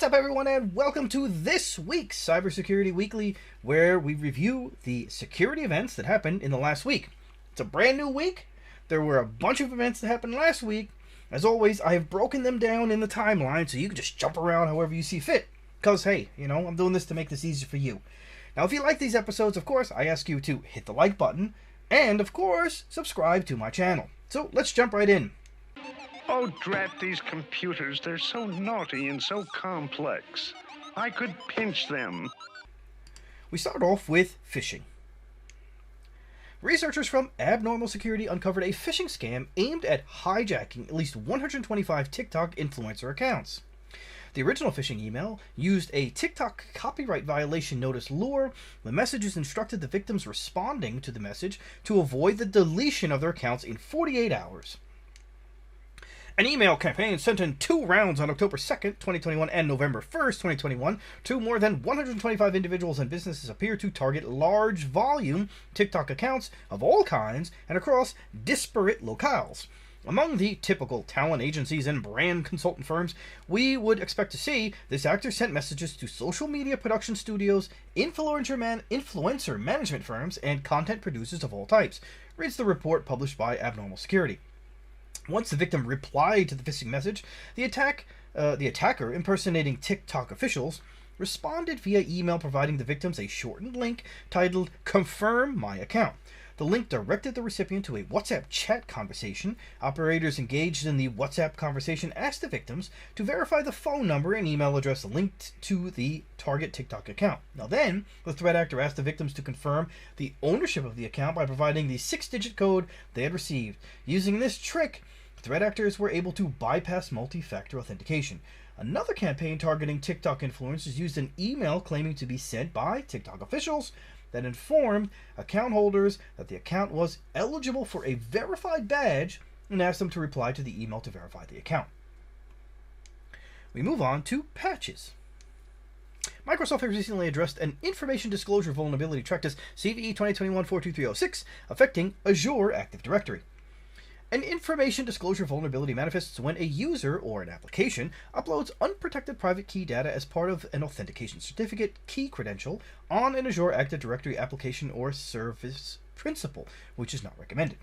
What's up, everyone, and welcome to this week's Cybersecurity Weekly, where we review the security events that happened in the last week. It's a brand new week. There were a bunch of events that happened last week. As always, I have broken them down in the timeline so you can just jump around however you see fit. Because, hey, I'm doing this to make this easier for you. Now, if you like these episodes, of course, I ask you to hit the like button and, of course, subscribe to my channel. So let's jump right in. Oh, drat these computers. They're so naughty and so complex. I could pinch them. We start off with phishing. Researchers from Abnormal Security uncovered a phishing scam aimed at hijacking at least 125 TikTok influencer accounts. The original phishing email used a TikTok copyright violation notice lure. The messages instructed the victims responding to the message to avoid the deletion of their accounts in 48 hours. An email campaign sent in 2 rounds on October 2nd, 2021 and November 1st, 2021 to more than 125 individuals and businesses appear to target large volume TikTok accounts of all kinds and across disparate locales. Among the typical talent agencies and brand consultant firms we would expect to see, this actor sent messages to social media production studios, influencer management firms, and content producers of all types, reads the report published by Abnormal Security. Once the victim replied to the phishing message, the attacker, impersonating TikTok officials, responded via email providing the victims a shortened link titled "Confirm My Account." The link directed the recipient to a WhatsApp chat conversation. Operators engaged in the WhatsApp conversation asked the victims to verify the phone number and email address linked to the target TikTok account. Now then, the threat actor asked the victims to confirm the ownership of the account by providing the 6-digit code they had received. Using this trick, threat actors were able to bypass multi-factor authentication. Another campaign targeting TikTok influencers used an email claiming to be sent by TikTok officials that informed account holders that the account was eligible for a verified badge and asked them to reply to the email to verify the account. We move on to patches. Microsoft has recently addressed an information disclosure vulnerability tracked as CVE 2021-42306 affecting Azure Active Directory. An information disclosure vulnerability manifests when a user or an application uploads unprotected private key data as part of an authentication certificate key credential on an Azure Active Directory application or service principal, which is not recommended.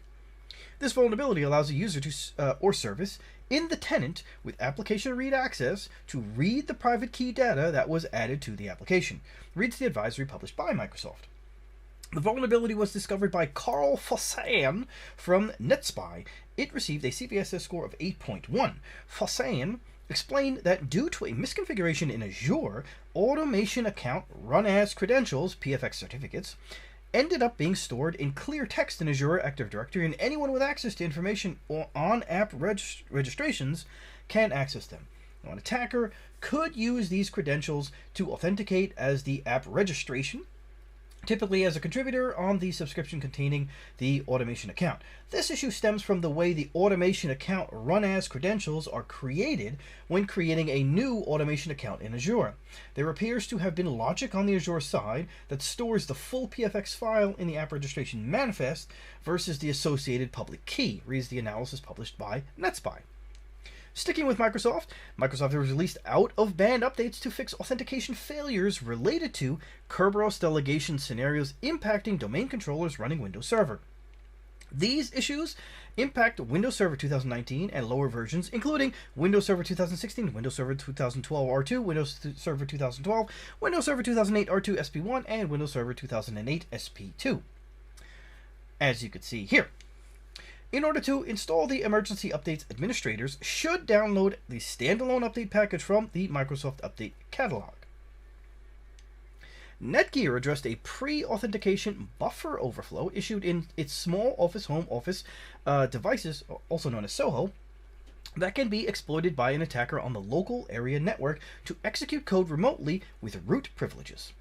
This vulnerability allows a user to or service in the tenant with application read access to read the private key data that was added to the application, reads the advisory published by Microsoft. The vulnerability was discovered by Carl Fossan from NetSpy. It received a CVSS score of 8.1. Fossan explained that due to a misconfiguration in Azure, automation account run as credentials, PFX certificates, ended up being stored in clear text in Azure Active Directory, and anyone with access to information on app registrations can access them. Now, an attacker could use these credentials to authenticate as the app registration, typically as a contributor on the subscription containing the automation account. This issue stems from the way the automation account run-as credentials are created when creating a new automation account in Azure. There appears to have been logic on the Azure side that stores the full PFX file in the app registration manifest versus the associated public key, reads the analysis published by NetSpy. Sticking with Microsoft has released out-of-band updates to fix authentication failures related to Kerberos delegation scenarios impacting domain controllers running Windows Server. These issues impact Windows Server 2019 and lower versions, including Windows Server 2016, Windows Server 2012 R2, Windows Server 2012, Windows Server 2008 R2 SP1, and Windows Server 2008 SP2. As you can see here. In order to install the emergency updates, administrators should download the standalone update package from the Microsoft Update Catalog. Netgear addressed a pre-authentication buffer overflow issued in its small home office devices, also known as SOHO, that can be exploited by an attacker on the local area network to execute code remotely with root privileges.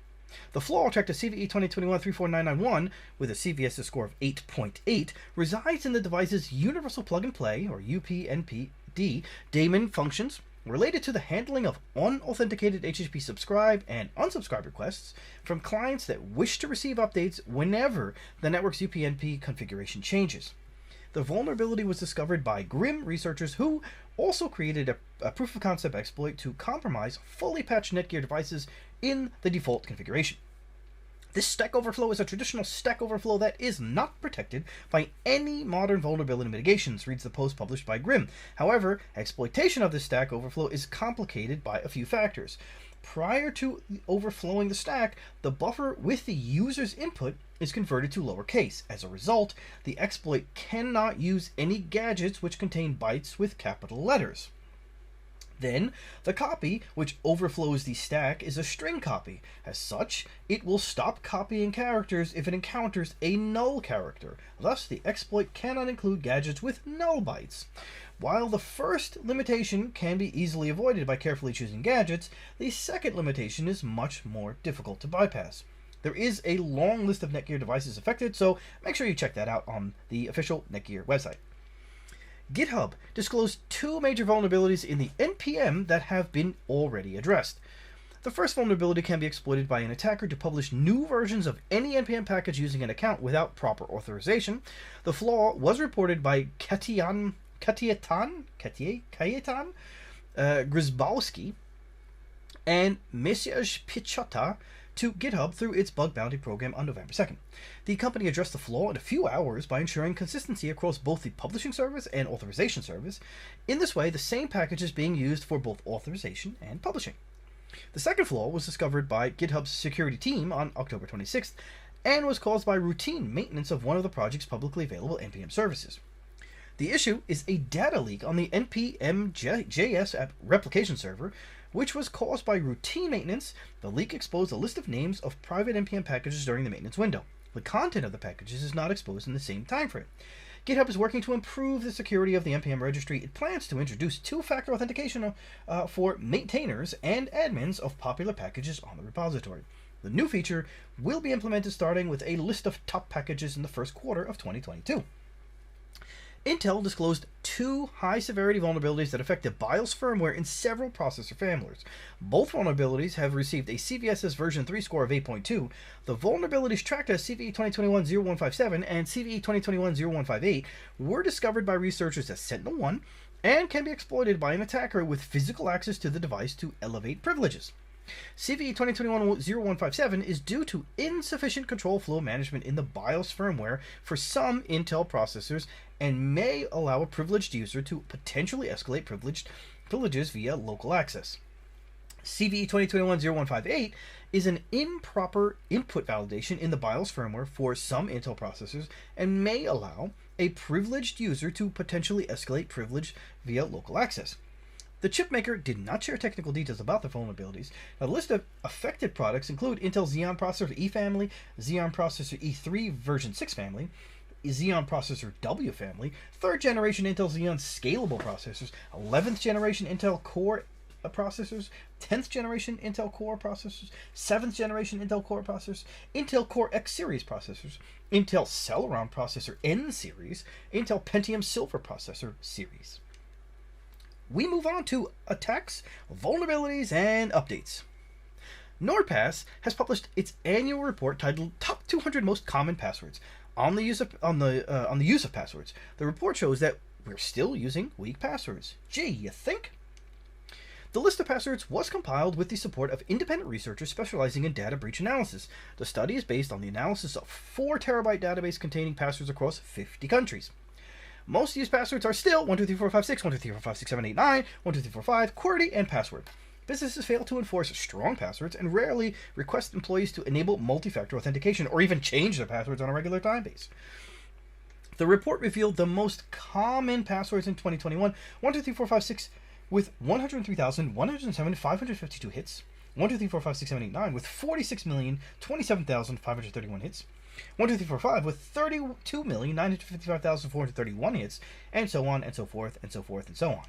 The flaw, tracked as CVE 2021-34991 with a CVSS score of 8.8, resides in the device's Universal Plug-and-Play, or UPnPD, daemon functions related to the handling of unauthenticated HTTP subscribe and unsubscribe requests from clients that wish to receive updates whenever the network's UPnP configuration changes. The vulnerability was discovered by Grim researchers who also created a proof-of-concept exploit to compromise fully patched Netgear devices in the default configuration. This Stack Overflow is a traditional Stack Overflow that is not protected by any modern vulnerability mitigations, reads the post published by Grim. However, exploitation of this Stack Overflow is complicated by a few factors. Prior to overflowing the stack, the buffer with the user's input is converted to lowercase. As a result, the exploit cannot use any gadgets which contain bytes with capital letters. Then, the copy, which overflows the stack, is a string copy. As such, it will stop copying characters if it encounters a null character. Thus, the exploit cannot include gadgets with null bytes. While the first limitation can be easily avoided by carefully choosing gadgets, the second limitation is much more difficult to bypass. There is a long list of Netgear devices affected, so make sure you check that out on the official Netgear website. GitHub disclosed two major vulnerabilities in the NPM that have been already addressed. The first vulnerability can be exploited by an attacker to publish new versions of any NPM package using an account without proper authorization. The flaw was reported by Kajetan Grzybowski and Mesiej Piechota to GitHub through its bug bounty program on November 2nd. The company addressed the flaw in a few hours by ensuring consistency across both the publishing service and authorization service. In this way, the same package is being used for both authorization and publishing. The second flaw was discovered by GitHub's security team on October 26th and was caused by routine maintenance of one of the project's publicly available NPM services. The issue is a data leak on the npm.js app replication server, which was caused by routine maintenance. The leak exposed a list of names of private NPM packages during the maintenance window. The content of the packages is not exposed in the same time frame. GitHub is working to improve the security of the NPM registry. It plans to introduce two-factor authentication for maintainers and admins of popular packages on the repository. The new feature will be implemented starting with a list of top packages in the first quarter of 2022. Intel disclosed two high-severity vulnerabilities that affect the BIOS firmware in several processor families. Both vulnerabilities have received a CVSS version 3 score of 8.2. The vulnerabilities tracked as CVE 2021-0157 and CVE 2021-0158 were discovered by researchers as Sentinel-1 and can be exploited by an attacker with physical access to the device to elevate privileges. CVE 2021-0157 is due to insufficient control flow management in the BIOS firmware for some Intel processors and may allow a privileged user to potentially escalate privileges via local access. CVE 2021-0158 is an improper input validation in the BIOS firmware for some Intel processors and may allow a privileged user to potentially escalate privilege via local access. The chipmaker did not share technical details about the vulnerabilities. Now, the list of affected products include Intel Xeon Processor E family, Xeon Processor E3 version 6 family, Xeon Processor W family, 3rd generation Intel Xeon scalable processors, 11th generation Intel Core processors, 10th generation Intel Core processors, 7th generation Intel Core processors, Intel Core X series processors, Intel Celeron processor N series, Intel Pentium Silver processor series. We move on to attacks, vulnerabilities, and updates. NordPass has published its annual report titled "Top 200 Most Common Passwords" on the use of passwords. The report shows that we're still using weak passwords. Gee, you think? The list of passwords was compiled with the support of independent researchers specializing in data breach analysis. The study is based on the analysis of 4 terabyte database containing passwords across 50 countries. Most used passwords are still 123456, 1234567889, 12345, QWERTY, and password. Businesses fail to enforce strong passwords and rarely request employees to enable multi-factor authentication or even change their passwords on a regular time base. The report revealed the most common passwords in 2021, 123456 with 103,107,552 hits, 123456789 with 46,027,531 hits, 12345 with 32,955,431 hits, and so on and so forth and so forth and so on.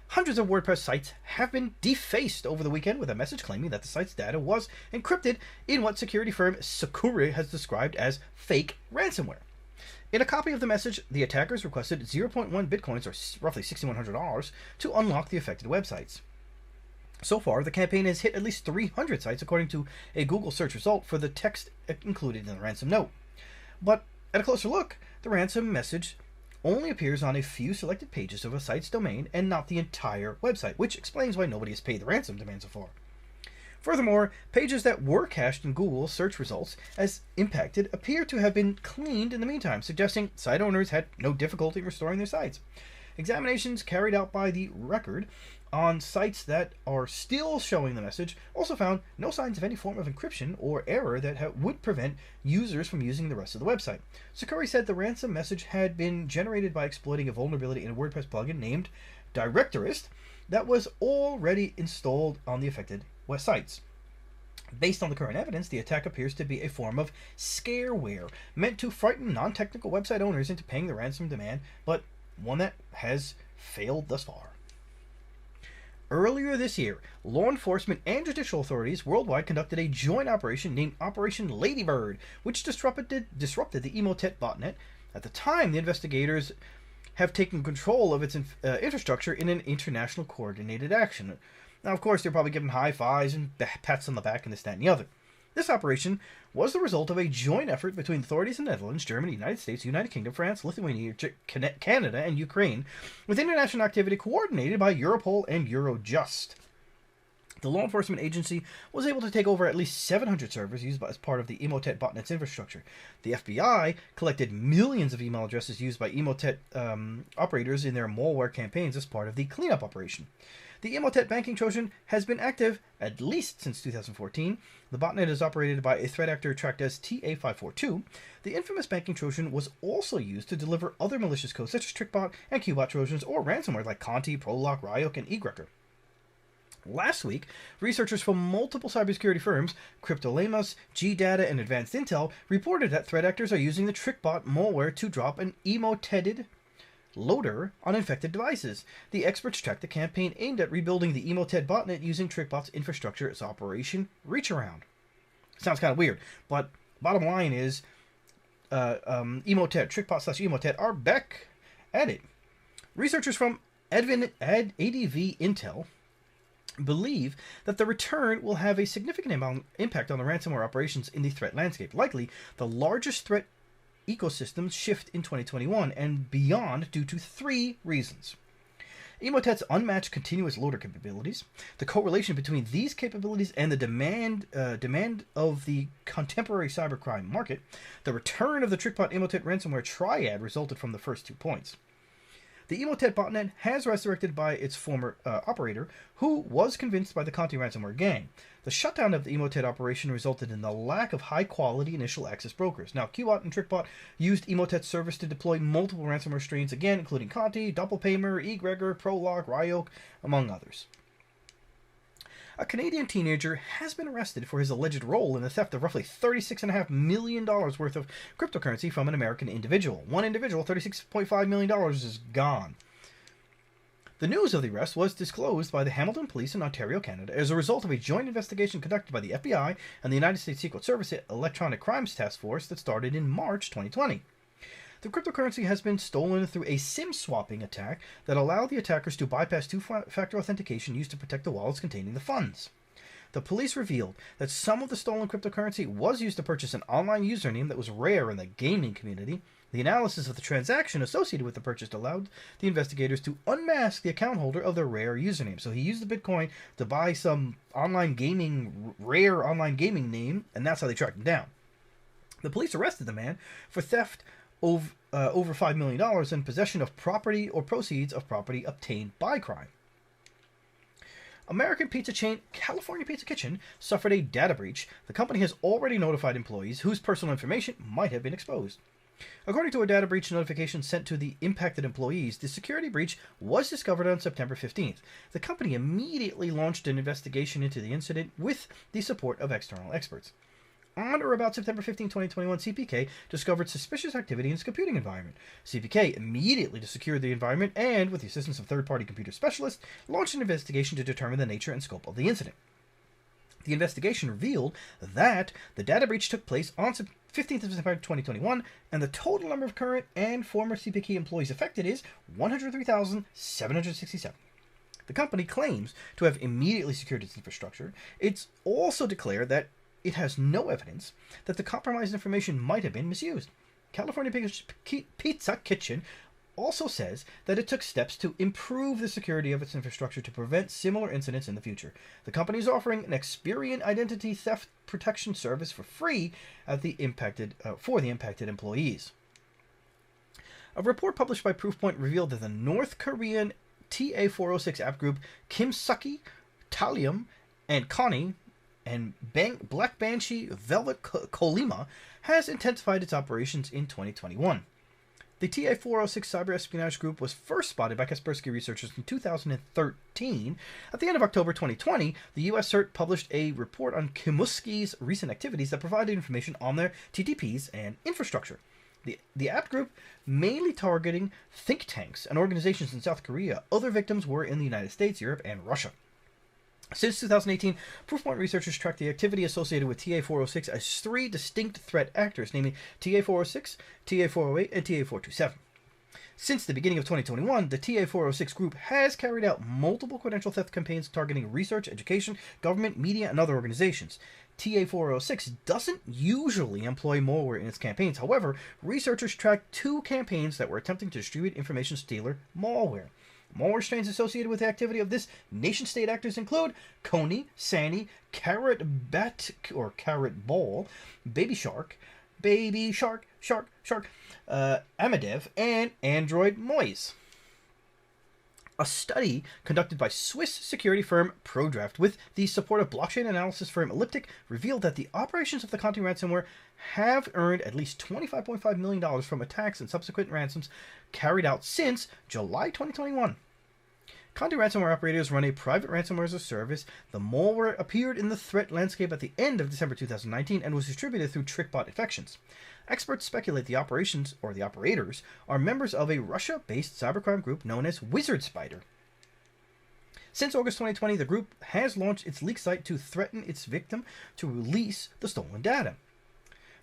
Hundreds of WordPress sites have been defaced over the weekend with a message claiming that the site's data was encrypted in what security firm Sakura has described as fake ransomware. In a copy of the message, the attackers requested 0.1 bitcoins, or roughly $6,100, to unlock the affected websites. So far, the campaign has hit at least 300 sites, according to a Google search result for the text included in the ransom note. But at a closer look, the ransom message only appears on a few selected pages of a site's domain and not the entire website, which explains why nobody has paid the ransom demand so far. Furthermore, pages that were cached in Google search results as impacted appear to have been cleaned in the meantime, suggesting site owners had no difficulty restoring their sites. Examinations carried out by the Record on sites that are still showing the message also found no signs of any form of encryption or error that would prevent users from using the rest of the website. Sakuri said the ransom message had been generated by exploiting a vulnerability in a WordPress plugin named Directorist that was already installed on the affected sites. Based on the current evidence, the attack appears to be a form of scareware meant to frighten non-technical website owners into paying the ransom demand, but one that has failed thus far. Earlier this year, law enforcement and judicial authorities worldwide conducted a joint operation named Operation Ladybird, which disrupted the Emotet botnet. At the time, the investigators have taken control of its infrastructure in an international coordinated action. Now, of course, they're probably given high fives and pats on the back and this, that, and the other. This operation was the result of a joint effort between authorities in the Netherlands, Germany, United States, United Kingdom, France, Lithuania, Canada, and Ukraine, with international activity coordinated by Europol and Eurojust. The law enforcement agency was able to take over at least 700 servers used as part of the Emotet botnet's infrastructure. The FBI collected millions of email addresses used by Emotet operators in their malware campaigns as part of the cleanup operation. The Emotet banking Trojan has been active at least since 2014. The botnet is operated by a threat actor tracked as TA406. The infamous banking Trojan was also used to deliver other malicious codes such as TrickBot and QBot Trojans or ransomware like Conti, Prolock, Ryok, and Egrecker. Last week, researchers from multiple cybersecurity firms, Cryptolamus, G-Data, and Advanced Intel, reported that threat actors are using the TrickBot malware to drop an emoteted loader on infected devices. The experts tracked the campaign aimed at rebuilding the Emotet botnet using TrickBot's infrastructure as Operation Reach-Around. Sounds kind of weird, but bottom line is Emotet, TrickBot/Emotet are back at it. Researchers from ADV Intel believe that the return will have a significant impact on the ransomware operations in the threat landscape, likely the largest threat ecosystems shift in 2021 and beyond due to three reasons. Emotet's unmatched continuous loader capabilities, the correlation between these capabilities and the demand of the contemporary cybercrime market, the return of the TrickBot-Emotet ransomware triad resulted from the first 2 points. The Emotet botnet has resurrected by its former operator, who was convinced by the Conti ransomware gang. The shutdown of the Emotet operation resulted in the lack of high-quality initial access brokers. Now, QBot and TrickBot used Emotet's service to deploy multiple ransomware strains, again, including Conti, Doppelpaymer, Egreger, Prolock, Ryok, among others. A Canadian teenager has been arrested for his alleged role in the theft of roughly $36.5 million worth of cryptocurrency from an American individual. One individual, $36.5 million, is gone. The news of the arrest was disclosed by the Hamilton Police in Ontario, Canada, as a result of a joint investigation conducted by the FBI and the United States Secret Service Electronic Crimes Task Force that started in March 2020. The cryptocurrency has been stolen through a SIM swapping attack that allowed the attackers to bypass two-factor authentication used to protect the wallets containing the funds. The police revealed that some of the stolen cryptocurrency was used to purchase an online username that was rare in the gaming community. The analysis of the transaction associated with the purchase allowed the investigators to unmask the account holder of the rare username. So he used the Bitcoin to buy some rare online gaming name, and that's how they tracked him down. The police arrested the man for theft over $5 million and possession of property or proceeds of property obtained by crime. American pizza chain California Pizza Kitchen suffered a data breach. The company has already notified employees whose personal information might have been exposed. According to a data breach notification sent to the impacted employees, the security breach was discovered on September 15th. The company immediately launched an investigation into the incident with the support of external experts. On or about September 15, 2021, CPK discovered suspicious activity in its computing environment. CPK immediately secured the environment and, with the assistance of third-party computer specialists, launched an investigation to determine the nature and scope of the incident. The investigation revealed that the data breach took place on 15th of September 2021, and the total number of current and former CPK employees affected is 103,767. The company claims to have immediately secured its infrastructure. It's also declared that it has no evidence that the compromised information might have been misused. California Pizza Kitchen also says that it took steps to improve the security of its infrastructure to prevent similar incidents in the future. The company is offering an Experian identity theft protection service for free for the impacted employees. A report published by Proofpoint revealed that the North Korean TA406 app group Kimsuki, Talium, and Connie, and Black Banshee Velvet Kolima has intensified its operations in 2021. The TA406 cyberespionage group was first spotted by Kaspersky researchers in 2013. At the end of October 2020, the US CERT published a report on Kimsuki's recent activities that provided information on their TTPs and infrastructure. The app group, mainly targeting think tanks and organizations in South Korea, other victims were in the United States, Europe, and Russia. Since 2018, Proofpoint researchers tracked the activity associated with TA406 as 3 distinct threat actors, namely TA406, TA408, and TA427. Since the beginning of 2021, the TA406 group has carried out multiple credential theft campaigns targeting research, education, government, media, and other organizations. TA406 doesn't usually employ malware in its campaigns. However, researchers tracked 2 campaigns that were attempting to distribute information stealer malware. Malware strains associated with the activity of this nation-state actors include Coney, Sani, Carrot Ball, Baby Shark, Amadev, and Android Moise. A study conducted by Swiss security firm ProDraft with the support of blockchain analysis firm Elliptic revealed that the operations of the Conti ransomware have earned at least $25.5 million from attacks and subsequent ransoms carried out since July 2021. Conti ransomware operators run a private ransomware as a service. The malware appeared in the threat landscape at the end of December 2019 and was distributed through TrickBot infections. Experts speculate the operations, or the operators, are members of a Russia-based cybercrime group known as Wizard Spider. Since August 2020, the group has launched its leak site to threaten its victim to release the stolen data.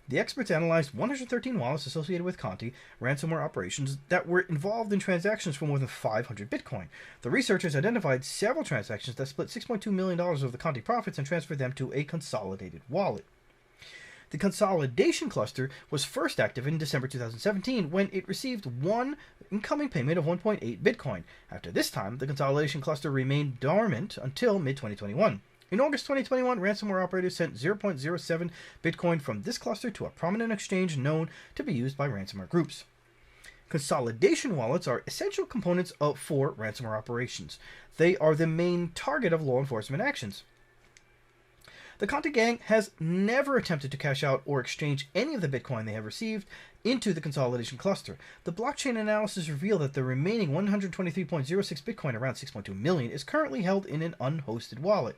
The experts analyzed 113 wallets associated with Conti ransomware operations that were involved in transactions for more than 500 Bitcoin. The researchers identified several transactions that split $6.2 million of the Conti profits and transferred them to a consolidated wallet. The consolidation cluster was first active in December 2017 when it received one incoming payment of 1.8 Bitcoin. After this time, the consolidation cluster remained dormant until mid-2021. In August 2021, ransomware operators sent 0.07 Bitcoin from this cluster to a prominent exchange known to be used by ransomware groups. Consolidation wallets are essential components for ransomware operations. They are the main target of law enforcement actions. The Conti gang has never attempted to cash out or exchange any of the Bitcoin they have received into the consolidation cluster. The blockchain analysis revealed that the remaining 123.06 Bitcoin, around 6.2 million, is currently held in an unhosted wallet.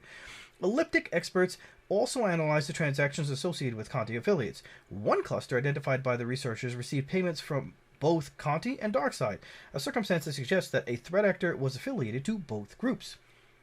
Elliptic experts also analyzed the transactions associated with Conti affiliates. One cluster identified by the researchers received payments from both Conti and DarkSide, a circumstance that suggests that a threat actor was affiliated to both groups.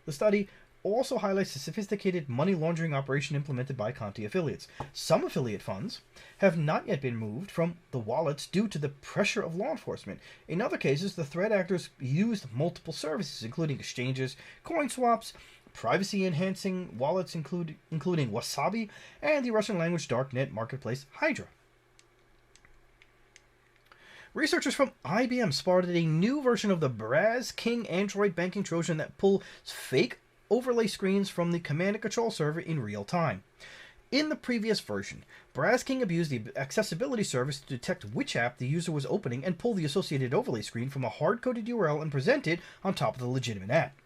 The study also highlights the sophisticated money laundering operation implemented by Conti affiliates. Some affiliate funds have not yet been moved from the wallets due to the pressure of law enforcement. In other cases, the threat actors used multiple services, including exchanges, coin swaps, privacy-enhancing wallets including Wasabi, and the Russian-language darknet marketplace Hydra. Researchers from IBM spotted a new version of the BrazKing Android banking Trojan that pulls fake overlay screens from the command and control server in real time. In the previous version, BrazKing abused the accessibility service to detect which app the user was opening and pull the associated overlay screen from a hard-coded URL and present it on top of the legitimate app.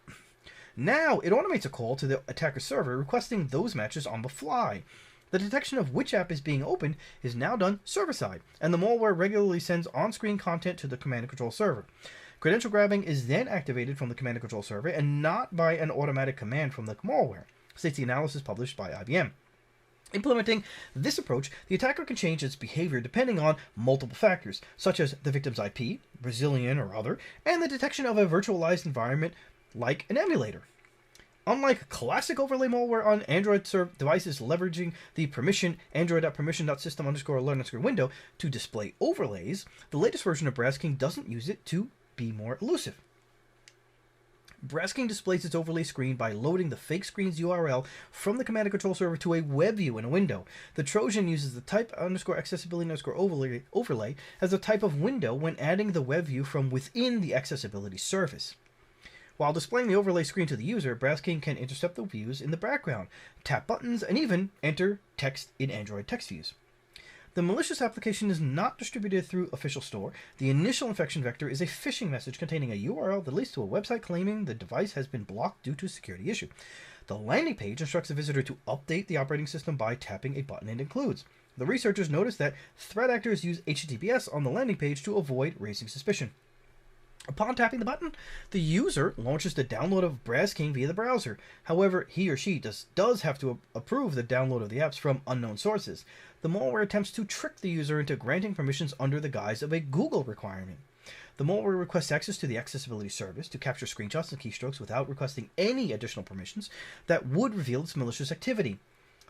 Now, it automates a call to the attacker server requesting those matches on the fly. The detection of which app is being opened is now done server-side, and the malware regularly sends on-screen content to the command and control server. Credential grabbing is then activated from the command and control server and not by an automatic command from the malware, states the analysis published by IBM. Implementing this approach, the attacker can change its behavior depending on multiple factors, such as the victim's IP, Brazilian or other, and the detection of a virtualized environment like an emulator. Unlike classic overlay malware on Android devices leveraging the permission android.permission.system_alert_window to display overlays, the latest version of BrazKing doesn't use it to be more elusive. BrazKing displays its overlay screen by loading the fake screen's URL from the command and control server to a web view in a window. The Trojan uses the type_accessibility_overlay as a type of window when adding the web view from within the accessibility service. While displaying the overlay screen to the user, BrazKing can intercept the views in the background, tap buttons, and even enter text in Android text views. The malicious application is not distributed through official store. The initial infection vector is a phishing message containing a URL that leads to a website claiming the device has been blocked due to a security issue. The landing page instructs the visitor to update the operating system by tapping a button it includes. The researchers noticed that threat actors use HTTPS on the landing page to avoid raising suspicion. Upon tapping the button, the user launches the download of BrazKing via the browser. However, he or she does have to approve the download of the apps from unknown sources. The malware attempts to trick the user into granting permissions under the guise of a Google requirement. The malware requests access to the accessibility service to capture screenshots and keystrokes without requesting any additional permissions that would reveal its malicious activity.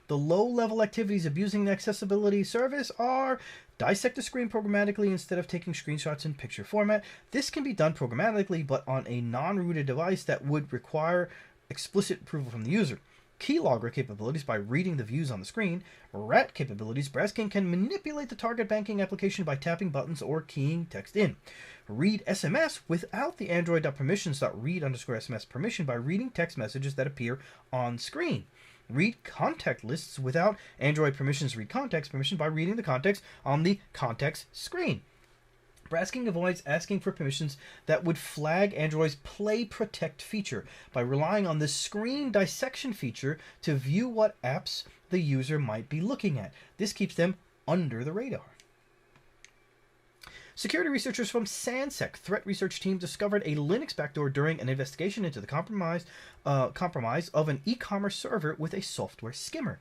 The low-level activities abusing the accessibility service are dissect the screen programmatically instead of taking screenshots in picture format. This can be done programmatically, but on a non-rooted device that would require explicit approval from the user. Keylogger capabilities by reading the views on the screen. Rat capabilities, BrazKing can manipulate the target banking application by tapping buttons or keying text in. Read SMS without the Android.permissions.read_SMS permission by reading text messages that appear on screen. Read contact lists without Android permissions read context permission by reading the context on the context screen. BrazKing avoids asking for permissions that would flag Android's Play Protect feature by relying on the screen dissection feature to view what apps the user might be looking at. This keeps them under the radar. Security researchers from SANSEC threat research team discovered a Linux backdoor during an investigation into the compromise of an e-commerce server with a software skimmer.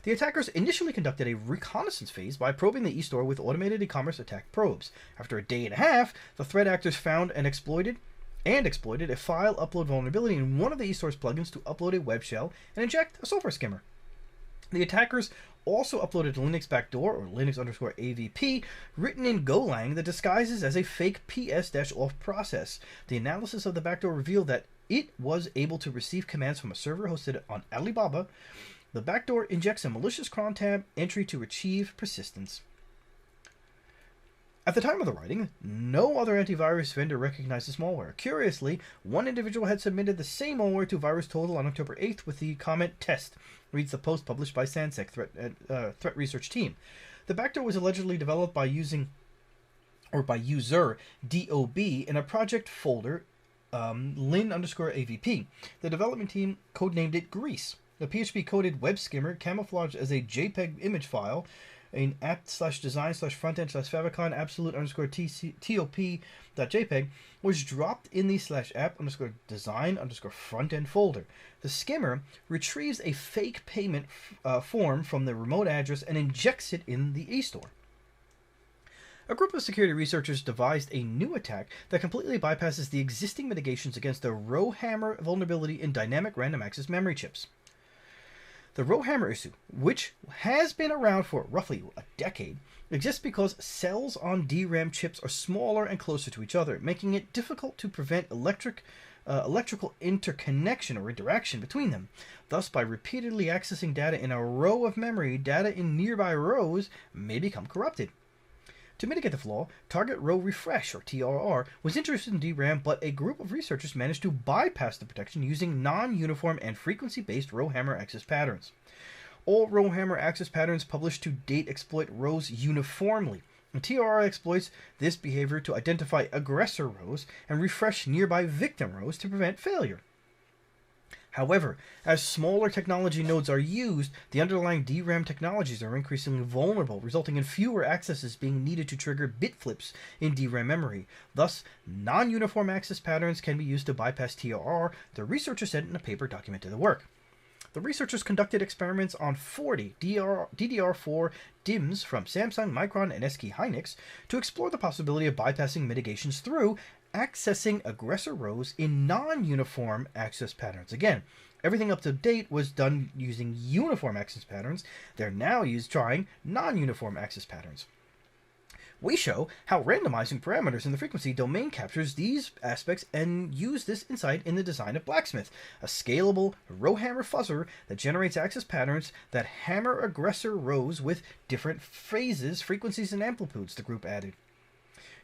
The attackers initially conducted a reconnaissance phase by probing the e-store with automated e-commerce attack probes. After a day and a half, the threat actors found and exploited a file upload vulnerability in one of the e-store's plugins to upload a web shell and inject a software skimmer. The attackers also uploaded a Linux backdoor, or Linux_AVP, written in Golang that disguises as a fake ps-auth process. The analysis of the backdoor revealed that it was able to receive commands from a server hosted on Alibaba. The backdoor injects a malicious cron tab entry to achieve persistence. At the time of the writing, no other antivirus vendor recognized this malware. Curiously, one individual had submitted the same malware to VirusTotal on October 8th with the comment "test," reads the post published by SANSEC threat research team. The backdoor was allegedly developed by user DOB in a project folder lin_avp. The development team codenamed it Grease. The PHP-coded web skimmer camouflaged as a JPEG image file in apt/design/frontend/favicon absolute_top.jpg was dropped in the /app_design_frontend folder. The skimmer retrieves a fake payment form from the remote address and injects it in the e-store. A group of security researchers devised a new attack that completely bypasses the existing mitigations against the Rowhammer vulnerability in dynamic random access memory chips. The Rowhammer issue, which has been around for roughly a decade, exists because cells on DRAM chips are smaller and closer to each other, making it difficult to prevent electrical interconnection or interaction between them. Thus, by repeatedly accessing data in a row of memory, data in nearby rows may become corrupted. To mitigate the flaw, Target Row Refresh, or TRR, was introduced in DRAM, but a group of researchers managed to bypass the protection using non-uniform and frequency-based Rowhammer access patterns. All Rowhammer access patterns published to date exploit rows uniformly, and TRR exploits this behavior to identify aggressor rows and refresh nearby victim rows to prevent failure. However, as smaller technology nodes are used, the underlying DRAM technologies are increasingly vulnerable, resulting in fewer accesses being needed to trigger bit flips in DRAM memory. Thus, non-uniform access patterns can be used to bypass TRR, the researchers said in a paper documenting the work. The researchers conducted experiments on 40 DDR4 DIMMs from Samsung, Micron, and SK Hynix to explore the possibility of bypassing mitigations through accessing aggressor rows in non-uniform access patterns. Again, everything up to date was done using uniform access patterns. They're now trying non-uniform access patterns. We show how randomizing parameters in the frequency domain captures these aspects and use this insight in the design of Blacksmith, a scalable Rowhammer fuzzer that generates access patterns that hammer aggressor rows with different phases, frequencies, and amplitudes, the group added.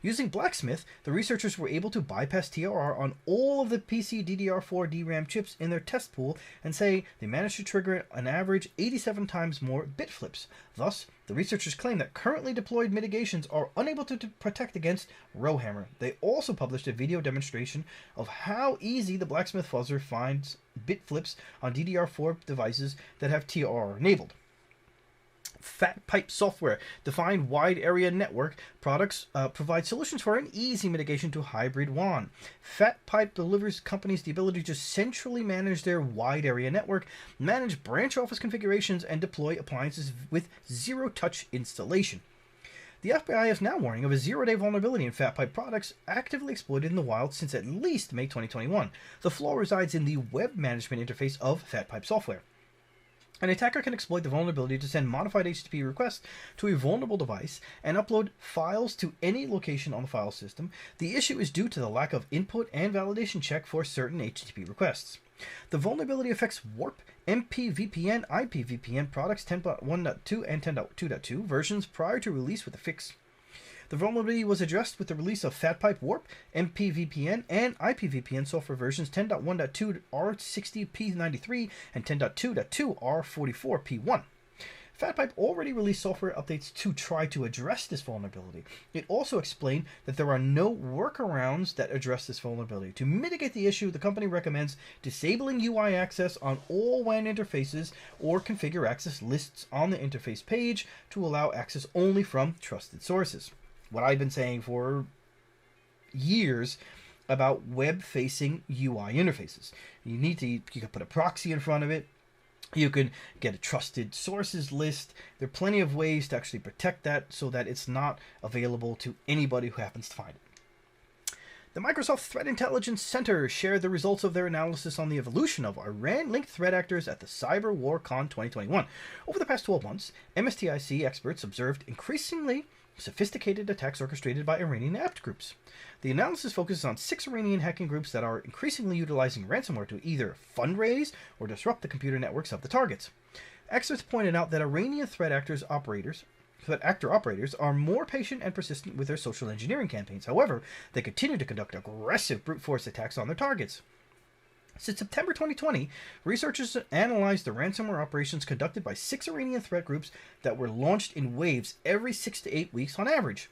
Using Blacksmith, the researchers were able to bypass TRR on all of the PC DDR4 DRAM chips in their test pool and say they managed to trigger an average 87 times more bit flips. Thus, the researchers claim that currently deployed mitigations are unable to protect against Rowhammer. They also published a video demonstration of how easy the Blacksmith fuzzer finds bit flips on DDR4 devices that have TRR enabled. Fat Pipe software defined wide area network products provide solutions for an easy mitigation to hybrid WAN. Fat Pipe delivers companies the ability to centrally manage their wide area network, manage branch office configurations, and deploy appliances with zero-touch installation. The FBI is now warning of a zero-day vulnerability in Fat Pipe products actively exploited in the wild since at least May 2021. The flaw resides in the web management interface of Fat Pipe software. An attacker can exploit the vulnerability to send modified HTTP requests to a vulnerable device and upload files to any location on the file system. The issue is due to the lack of input and validation check for certain HTTP requests. The vulnerability affects Warp, MPVPN, IPVPN products 10.1.2 and 10.2.2 versions prior to release with a fix. The vulnerability was addressed with the release of FatPipe Warp, MPVPN, and IPVPN software versions 10.1.2 R60P93 and 10.2.2 R44P1. FatPipe already released software updates to try to address this vulnerability. It also explained that there are no workarounds that address this vulnerability. To mitigate the issue, the company recommends disabling UI access on all WAN interfaces or configure access lists on the interface page to allow access only from trusted sources. What I've been saying for years about web-facing UI interfaces. You can put a proxy in front of it. You can get a trusted sources list. There are plenty of ways to actually protect that so that it's not available to anybody who happens to find it. The Microsoft Threat Intelligence Center shared the results of their analysis on the evolution of Iran-linked threat actors at the Cyber War Con 2021. Over the past 12 months, MSTIC experts observed increasingly sophisticated attacks orchestrated by Iranian apt groups. The analysis focuses on 6 Iranian hacking groups that are increasingly utilizing ransomware to either fundraise or disrupt the computer networks of the targets. Experts pointed out that Iranian threat actor operators are more patient and persistent with their social engineering campaigns. However, they continue to conduct aggressive brute force attacks on their targets. Since September 2020, researchers analyzed the ransomware operations conducted by 6 Iranian threat groups that were launched in waves every 6 to 8 weeks on average.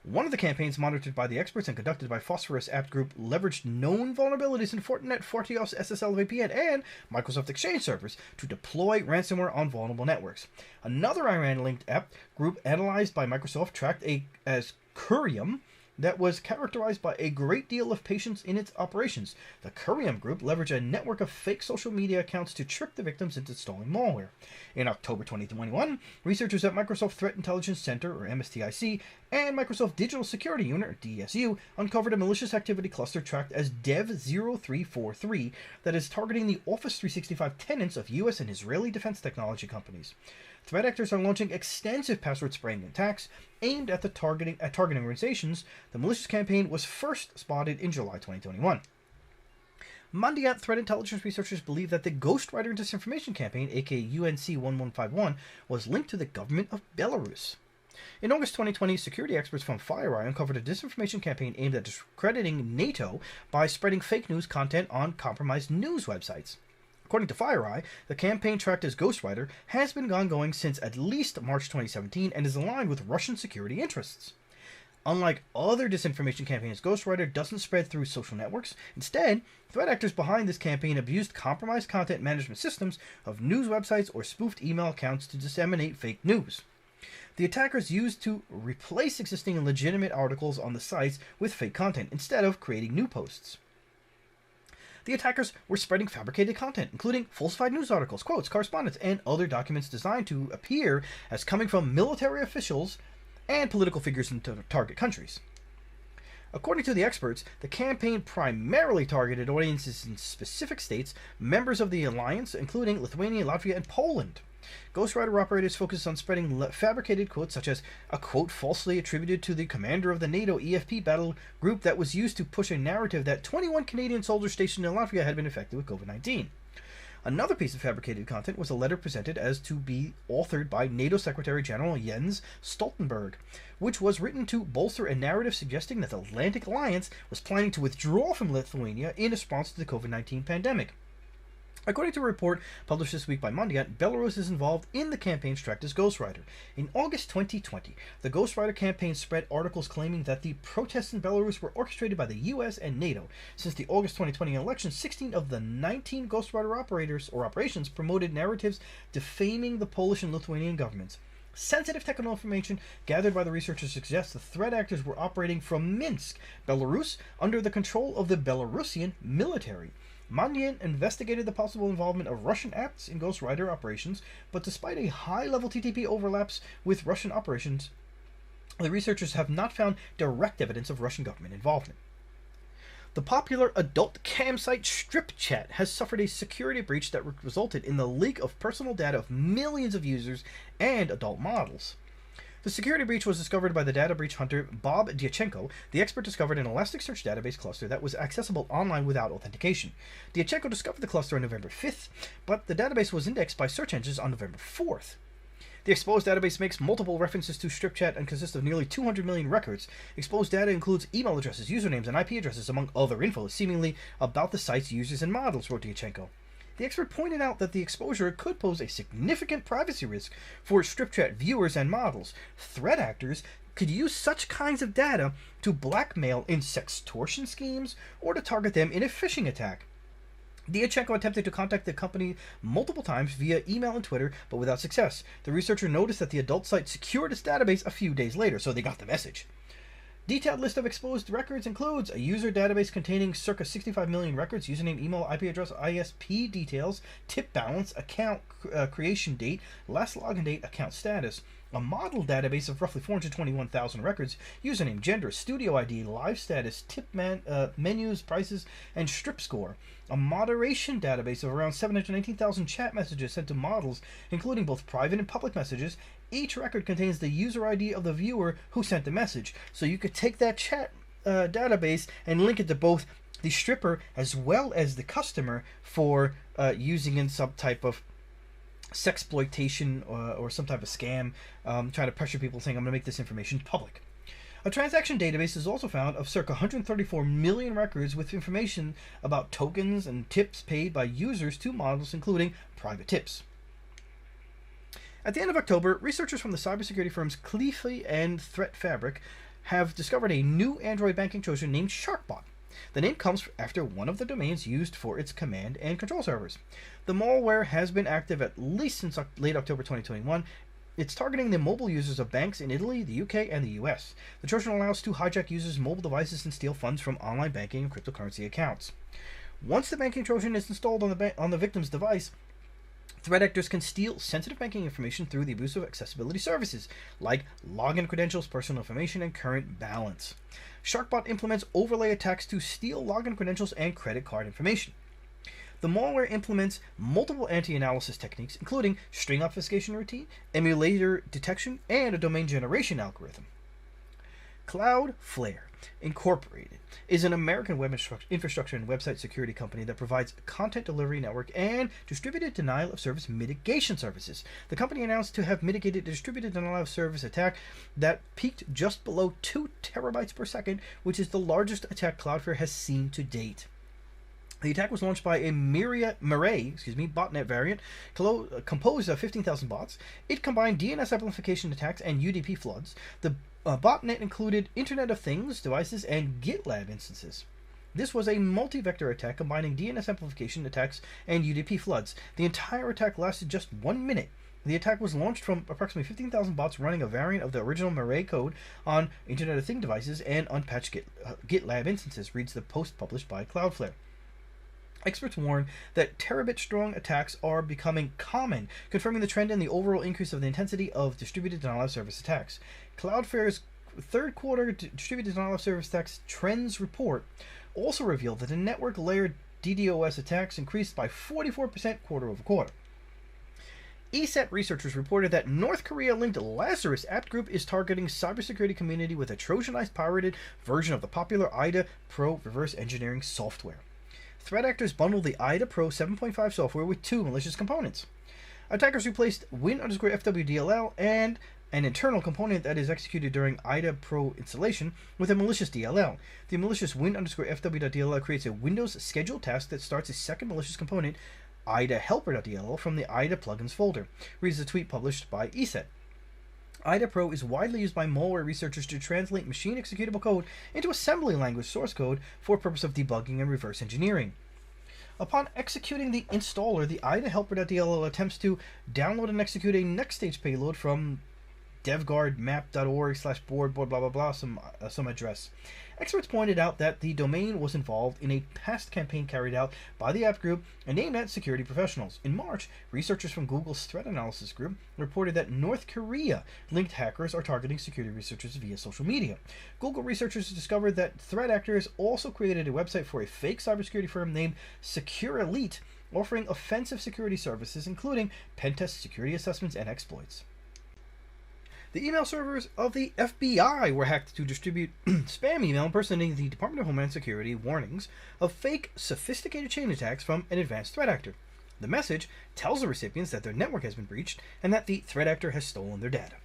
One of the campaigns monitored by the experts and conducted by Phosphorus apt group leveraged known vulnerabilities in Fortinet, FortiOS, SSL VPN, and Microsoft Exchange servers to deploy ransomware on vulnerable networks. Another Iran-linked apt group analyzed by Microsoft tracked as Curium that was characterized by a great deal of patience in its operations. The Curium group leveraged a network of fake social media accounts to trick the victims into installing malware. In October 2021, researchers at Microsoft Threat Intelligence Center, or MSTIC, and Microsoft Digital Security Unit, or DSU, uncovered a malicious activity cluster tracked as Dev0343 that is targeting the Office 365 tenants of US and Israeli defense technology companies. Threat actors are launching extensive password spraying attacks aimed at targeting organizations. The malicious campaign was first spotted in July 2021. Mandiant threat intelligence researchers believe that the Ghostwriter disinformation campaign, aka UNC1151, was linked to the government of Belarus. In August 2020, security experts from FireEye uncovered a disinformation campaign aimed at discrediting NATO by spreading fake news content on compromised news websites. According to FireEye, the campaign tracked as Ghostwriter has been ongoing since at least March 2017 and is aligned with Russian security interests. Unlike other disinformation campaigns, Ghostwriter doesn't spread through social networks. Instead, threat actors behind this campaign abused compromised content management systems of news websites or spoofed email accounts to disseminate fake news. The attackers used to replace existing legitimate articles on the sites with fake content instead of creating new posts. The attackers were spreading fabricated content, including falsified news articles, quotes, correspondence, and other documents designed to appear as coming from military officials and political figures in target countries. According to the experts, the campaign primarily targeted audiences in specific states, members of the alliance, including Lithuania, Latvia, and Poland. Ghostwriter operators focus on spreading fabricated quotes, such as a quote falsely attributed to the commander of the NATO EFP battle group that was used to push a narrative that 21 Canadian soldiers stationed in Latvia had been infected with COVID-19. Another piece of fabricated content was a letter presented as to be authored by NATO Secretary General Jens Stoltenberg, which was written to bolster a narrative suggesting that the Atlantic Alliance was planning to withdraw from Lithuania in response to the COVID-19 pandemic. According to a report published this week by Mondiant, Belarus is involved in the campaign tracked as Ghostwriter. In August 2020, the Ghostwriter campaign spread articles claiming that the protests in Belarus were orchestrated by the US and NATO. Since the August 2020 election, 16 of the 19 Ghostwriter operators or operations promoted narratives defaming the Polish and Lithuanian governments. Sensitive technical information gathered by the researchers suggests the threat actors were operating from Minsk, Belarus, under the control of the Belarusian military. Mondiant investigated the possible involvement of Russian apps in Ghostwriter operations, but despite a high-level TTP overlaps with Russian operations, the researchers have not found direct evidence of Russian government involvement. The popular adult cam site StripChat has suffered a security breach that resulted in the leak of personal data of millions of users and adult models. The security breach was discovered by the data breach hunter Bob Dyachenko. The expert discovered an Elasticsearch database cluster that was accessible online without authentication. Dyachenko discovered the cluster on November 5th, but the database was indexed by search engines on November 4th. The exposed database makes multiple references to StripChat and consists of nearly 200 million records. Exposed data includes email addresses, usernames, and IP addresses, among other info, seemingly about the site's users and models, wrote Dyachenko. The expert pointed out that the exposure could pose a significant privacy risk for StripChat viewers and models. Threat actors could use such kinds of data to blackmail in sextortion schemes or to target them in a phishing attack. Dyachenko attempted to contact the company multiple times via email and Twitter, but without success. The researcher noticed that the adult site secured its database a few days later, so they got the message. Detailed list of exposed records includes a user database containing circa 65 million records, username, email, IP address, ISP details, tip balance, account creation date, last login date, account status, a model database of roughly 421,000 records, username, gender, studio ID, live status, tip menus, prices, and strip score, a moderation database of around 719,000 chat messages sent to models, including both private and public messages. Each record contains the user ID of the viewer who sent the message, so you could take that chat database and link it to both the stripper as well as the customer for using in some type of sexploitation or some type of scam, trying to pressure people saying, I'm going to make this information public. A transaction database is also found of circa 134 million records with information about tokens and tips paid by users to models, including private tips. At the end of October, researchers from the cybersecurity firms Cleafly and ThreatFabric have discovered a new Android banking Trojan named SharkBot. The name comes after one of the domains used for its command and control servers. The malware has been active at least since late October 2021. It's targeting the mobile users of banks in Italy, the UK, and the US. The Trojan allows to hijack users' mobile devices and steal funds from online banking and cryptocurrency accounts. Once the banking Trojan is installed on the victim's device, threat actors can steal sensitive banking information through the abuse of accessibility services, like login credentials, personal information, and current balance. SharkBot implements overlay attacks to steal login credentials and credit card information. The malware implements multiple anti-analysis techniques, including string obfuscation routine, emulator detection, and a domain generation algorithm. Cloudflare Incorporated is an American web infrastructure and website security company that provides content delivery network and distributed denial of service mitigation services. The company announced to have mitigated a distributed denial of service attack that peaked just below 2 terabytes per second, which is the largest attack Cloudflare has seen to date. The attack was launched by a Mirai botnet variant composed of 15,000 bots. It combined DNS amplification attacks and UDP floods. The botnet included Internet of Things devices and GitLab instances. This was a multi-vector attack combining DNS amplification attacks and UDP floods. The entire attack lasted just 1 minute. The attack was launched from approximately 15,000 bots running a variant of the original Mirai code on Internet of Things devices and unpatched GitLab instances, reads the post published by Cloudflare. Experts warn that terabit-strong attacks are becoming common, confirming the trend in the overall increase of the intensity of distributed denial of service attacks. Cloudflare's third quarter distributed denial of service attacks trends report also revealed that the network layer DDoS attacks increased by 44% quarter over quarter. ESET researchers reported that North Korea-linked Lazarus app group is targeting cybersecurity community with a Trojanized pirated version of the popular IDA Pro reverse engineering software. Threat actors bundled the IDA Pro 7.5 software with two malicious components. Attackers replaced win_fwdll and an internal component that is executed during IDA Pro installation with a malicious DLL. The malicious win_fw.dll creates a Windows scheduled task that starts a second malicious component, IDA helper.dll, from the IDA plugins folder, reads a tweet published by ESET. IDA Pro is widely used by malware researchers to translate machine executable code into assembly language source code for purpose of debugging and reverse engineering. Upon executing the installer, the IDA helper.dll attempts to download and execute a next stage payload from devguardmap.org/board blah blah blah some address. Experts pointed out that the domain was involved in a past campaign carried out by the app group and aimed at security professionals. In March, researchers from Google's threat analysis group reported that North Korea-linked hackers are targeting security researchers via social media. Google researchers discovered that threat actors also created a website for a fake cybersecurity firm named Secure-Elite, offering offensive security services including pen test, security assessments, and exploits. The email servers of the FBI were hacked to distribute spam email impersonating the Department of Homeland Security warnings of fake, sophisticated chain attacks from an advanced threat actor. The message tells the recipients that their network has been breached and that the threat actor has stolen their data.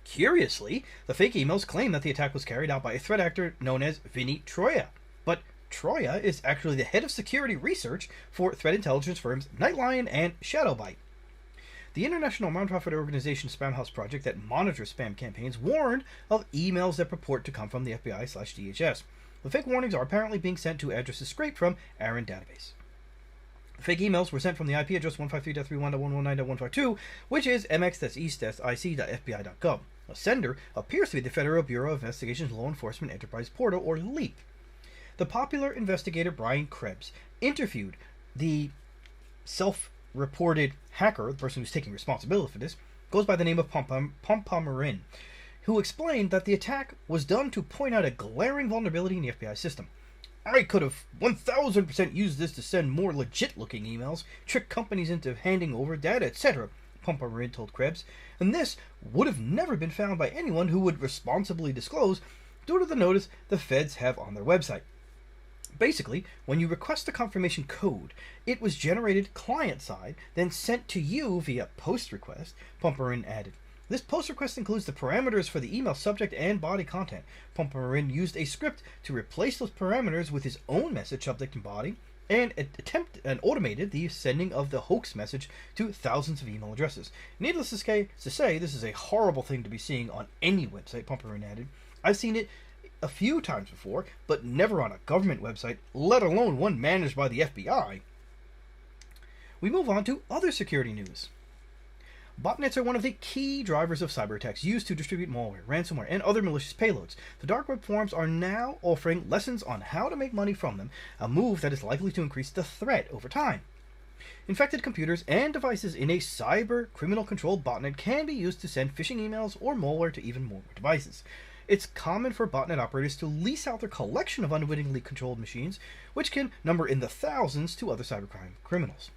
Curiously, the fake emails claim that the attack was carried out by a threat actor known as Vinny Troya, but Troya is actually the head of security research for threat intelligence firms Nightlion and Shadowbite. The international nonprofit organization Spamhaus Project that monitors spam campaigns warned of emails that purport to come from the FBI/DHS. The fake warnings are apparently being sent to addresses scraped from ARIN database. The fake emails were sent from the IP address 153.3.1.119.152, which is mx-east-ic.fbi.gov. The sender appears to be the Federal Bureau of Investigation's Law Enforcement Enterprise Portal, or LEAP. The popular investigator Brian Krebs interviewed the self-reported hacker, the person who's taking responsibility for this, goes by the name of Pompamarin, who explained that the attack was done to point out a glaring vulnerability in the FBI system. I could have 1000% used this to send more legit-looking emails, trick companies into handing over data, etc., Pompamarin told Krebs, and this would have never been found by anyone who would responsibly disclose due to the notice the feds have on their website. Basically, when you request the confirmation code, it was generated client-side, then sent to you via post request, Pompamarin added. This post request includes the parameters for the email subject and body content. Pompamarin used a script to replace those parameters with his own message subject and body, and automated the sending of the hoax message to thousands of email addresses. Needless to say, this is a horrible thing to be seeing on any website, Pompamarin added. I've seen it a few times before, but never on a government website, let alone one managed by the FBI. We move on to other security news. Botnets are one of the key drivers of cyber attacks used to distribute malware, ransomware, and other malicious payloads. The dark web forums are now offering lessons on how to make money from them, a move that is likely to increase the threat over time. Infected computers and devices in a cyber criminal controlled botnet can be used to send phishing emails or malware to even more devices. It's common for botnet operators to lease out their collection of unwittingly controlled machines, which can number in the thousands, to other cybercrime criminals.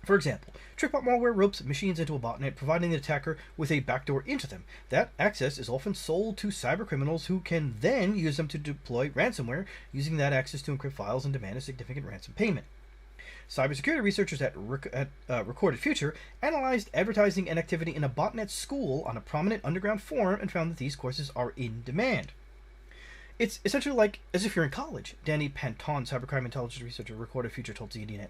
For example, TrickBot malware ropes machines into a botnet, providing the attacker with a backdoor into them. That access is often sold to cybercriminals who can then use them to deploy ransomware, using that access to encrypt files and demand a significant ransom payment. Cybersecurity researchers at Recorded Future analyzed advertising and activity in a botnet school on a prominent underground forum and found that these courses are in demand. It's essentially like as if you're in college, Danny Panton, cybercrime intelligence researcher at Recorded Future, told ZDNet.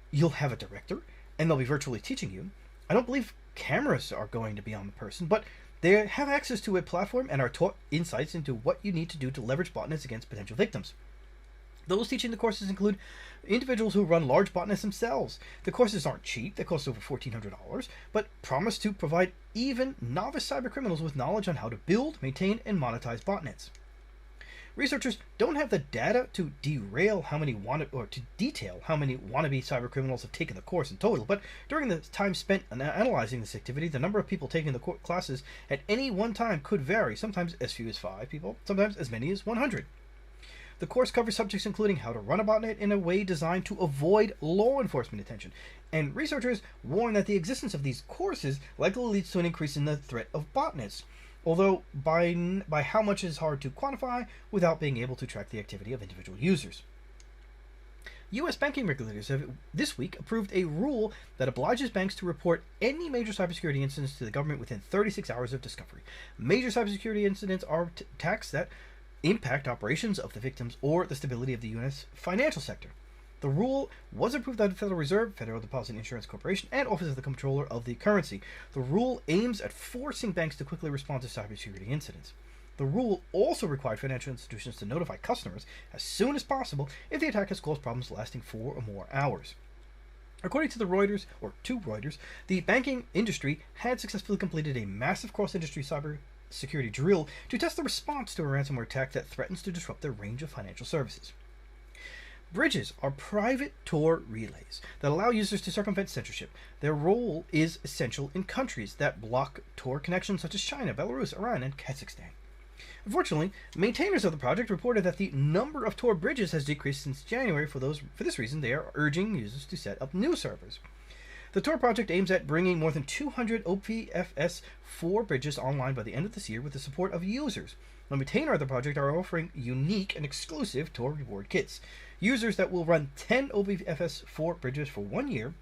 You'll have a director, and they'll be virtually teaching you. I don't believe cameras are going to be on the person, but they have access to a platform and are taught insights into what you need to do to leverage botnets against potential victims. Those teaching the courses include individuals who run large botnets themselves. The courses aren't cheap, they cost over $1,400, but promise to provide even novice cybercriminals with knowledge on how to build, maintain, and monetize botnets. Researchers don't have the data to detail how many wannabe cybercriminals have taken the course in total, but during the time spent analyzing this activity, the number of people taking the classes at any one time could vary, sometimes as few as 5 people, sometimes as many as 100. The course covers subjects including how to run a botnet in a way designed to avoid law enforcement attention, and researchers warn that the existence of these courses likely leads to an increase in the threat of botnets, although by how much is hard to quantify without being able to track the activity of individual users. U.S. banking regulators have this week approved a rule that obliges banks to report any major cybersecurity incidents to the government within 36 hours of discovery. Major cybersecurity incidents are attacks that impact operations of the victims or the stability of the U.S. financial sector. The rule was approved by the Federal Reserve, Federal Deposit Insurance Corporation, and Office of the Comptroller of the Currency. The rule aims at forcing banks to quickly respond to cybersecurity incidents. The rule also required financial institutions to notify customers as soon as possible if the attack has caused problems lasting 4 or more hours. According to Reuters, the banking industry had successfully completed a massive cross-industry cybersecurity drill to test the response to a ransomware attack that threatens to disrupt their range of financial services. Bridges are private Tor relays that allow users to circumvent censorship. Their role is essential in countries that block Tor connections such as China, Belarus, Iran, and Kazakhstan. Unfortunately, maintainers of the project reported that the number of Tor bridges has decreased since January. For this reason, they are urging users to set up new servers. The Tor Project aims at bringing more than 200 OPFS4 bridges online by the end of this year with the support of users. The maintainer of the project are offering unique and exclusive Tor reward kits. Users that will run 10 OPFS4 bridges for 1 year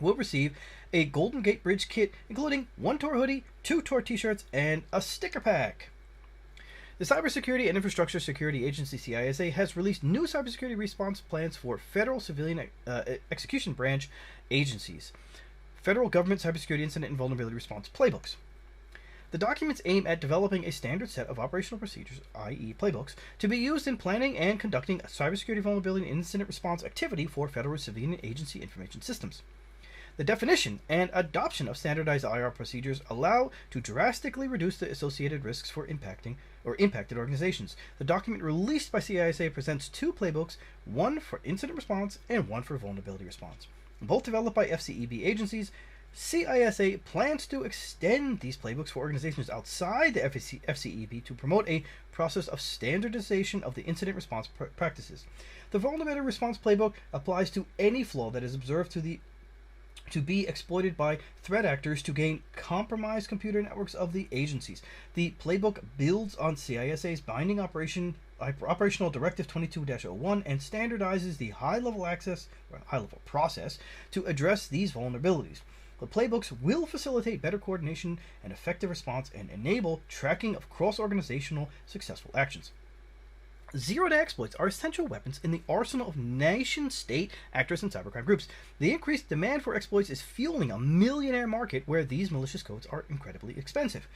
will receive a Golden Gate Bridge kit, including 1 Tor hoodie, 2 Tor t-shirts, and a sticker pack. The Cybersecurity and Infrastructure Security Agency, CISA, has released new cybersecurity response plans for federal civilian execution branch agencies, federal government cybersecurity incident and vulnerability response playbooks. The documents aim at developing a standard set of operational procedures, i.e. playbooks, to be used in planning and conducting a cybersecurity vulnerability and incident response activity for federal civilian agency information systems. The definition and adoption of standardized IR procedures allow to drastically reduce the associated risks for impacted organizations. The document released by CISA presents 2 playbooks, one for incident response and one for vulnerability response. Both developed by FCEB agencies, CISA plans to extend these playbooks for organizations outside the FCEB to promote a process of standardization of the incident response practices. The vulnerability response playbook applies to any flaw that is observed to be exploited by threat actors to gain compromised computer networks of the agencies. The playbook builds on CISA's binding Operational Directive 22-01 and standardizes the high-level process to address these vulnerabilities. The playbooks will facilitate better coordination and effective response and enable tracking of cross-organizational successful actions. Zero-day exploits are essential weapons in the arsenal of nation-state actors and cybercrime groups. The increased demand for exploits is fueling a millionaire market where these malicious codes are incredibly expensive.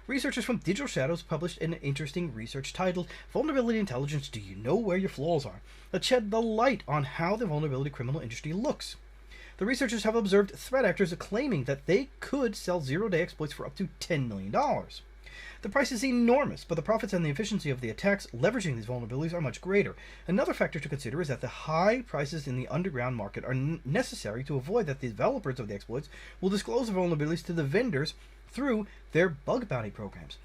Researchers from Digital Shadows published an interesting research titled Vulnerability Intelligence: Do You Know Where Your Flaws Are? That shed the light on how the vulnerability criminal industry looks. The researchers have observed threat actors claiming that they could sell zero-day exploits for up to $10 million. The price is enormous, but the profits and the efficiency of the attacks leveraging these vulnerabilities are much greater. Another factor to consider is that the high prices in the underground market are necessary to avoid that the developers of the exploits will disclose the vulnerabilities to the vendors through their bug bounty programs.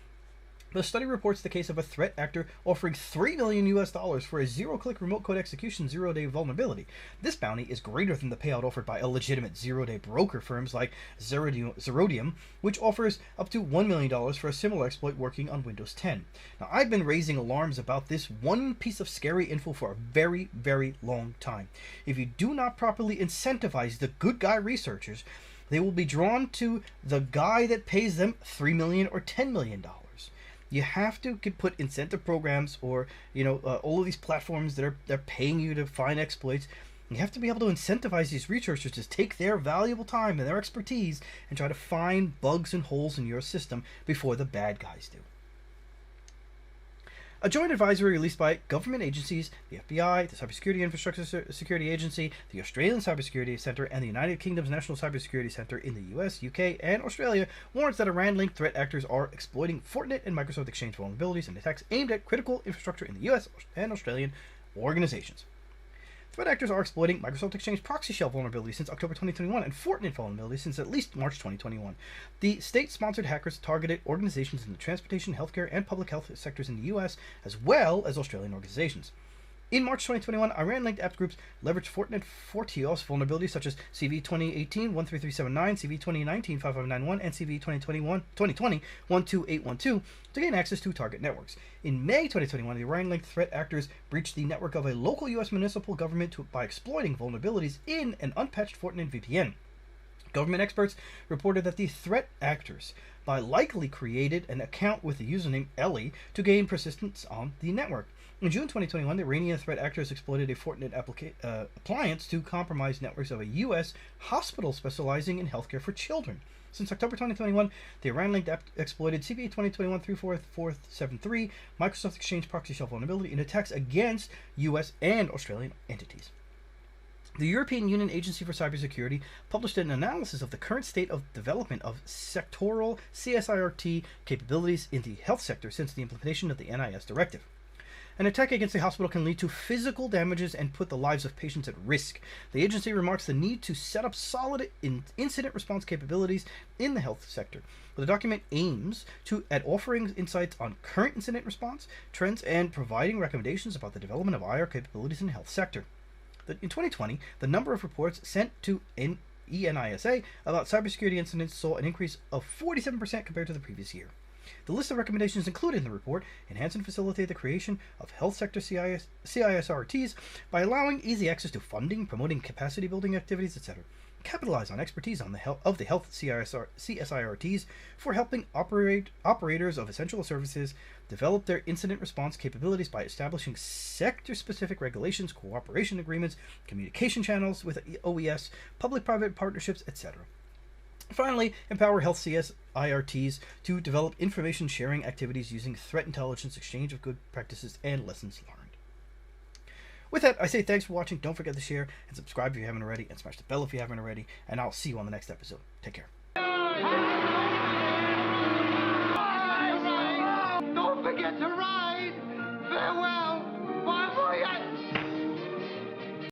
The study reports the case of a threat actor offering $3 million for a zero-click remote code execution zero-day vulnerability. This bounty is greater than the payout offered by illegitimate zero-day broker firms like Zerodium, which offers up to $1 million for a similar exploit working on Windows 10. Now, I've been raising alarms about this one piece of scary info for a very, very long time. If you do not properly incentivize the good guy researchers, they will be drawn to the guy that pays them $3 million or $10 million. You have to put incentive programs or, all of these platforms that they're paying you to find exploits. You have to be able to incentivize these researchers to take their valuable time and their expertise and try to find bugs and holes in your system before the bad guys do. A joint advisory released by government agencies, the FBI, the Cybersecurity Infrastructure Security Agency, the Australian Cybersecurity Centre, and the United Kingdom's National Cybersecurity Centre in the US, UK, and Australia warns that Iran-linked threat actors are exploiting Fortinet and Microsoft Exchange vulnerabilities and attacks aimed at critical infrastructure in the US and Australian organizations. Threat actors are exploiting Microsoft Exchange proxy shell vulnerabilities since October 2021 and Fortinet vulnerabilities since at least March 2021. The state-sponsored hackers targeted organizations in the transportation, healthcare, and public health sectors in the US, as well as Australian organizations. In March 2021, Iran-linked app groups leveraged Fortinet ForTIOS vulnerabilities such as CV 2018-13379, CV 2019-5591, and CV 2020-12812 to gain access to target networks. In May 2021, the Iran-linked threat actors breached the network of a local U.S. municipal government by exploiting vulnerabilities in an unpatched Fortinet VPN. Government experts reported that the threat actors likely created an account with the username Ellie to gain persistence on the network. In June 2021, the Iranian threat actors exploited a Fortinet appliance to compromise networks of a U.S. hospital specializing in healthcare for children. Since October 2021, the Iran-linked app exploited CVE 2021-34473, Microsoft Exchange proxy shell vulnerability in attacks against U.S. and Australian entities. The European Union Agency for Cybersecurity published an analysis of the current state of development of sectoral CSIRT capabilities in the health sector since the implementation of the NIS directive. An attack against a hospital can lead to physical damages and put the lives of patients at risk. The agency remarks the need to set up solid incident response capabilities in the health sector. The document aims at offering insights on current incident response trends and providing recommendations about the development of IR capabilities in the health sector. In 2020, the number of reports sent to ENISA about cybersecurity incidents saw an increase of 47% compared to the previous year. The list of recommendations included in the report enhance and facilitate the creation of health sector CISRTs by allowing easy access to funding, promoting capacity building activities, etc. Capitalize on expertise of the health CSIRTs for helping operators of essential services develop their incident response capabilities by establishing sector-specific regulations, cooperation agreements, communication channels with OES, public-private partnerships, etc. Finally, empower health CSIRTs to develop information sharing activities using threat intelligence, exchange of good practices, and lessons learned. With that, I say thanks for watching. Don't forget to share and subscribe if you haven't already, and smash the bell if you haven't already, and I'll see you on the next episode. Take care. Don't forget to ride. Farewell.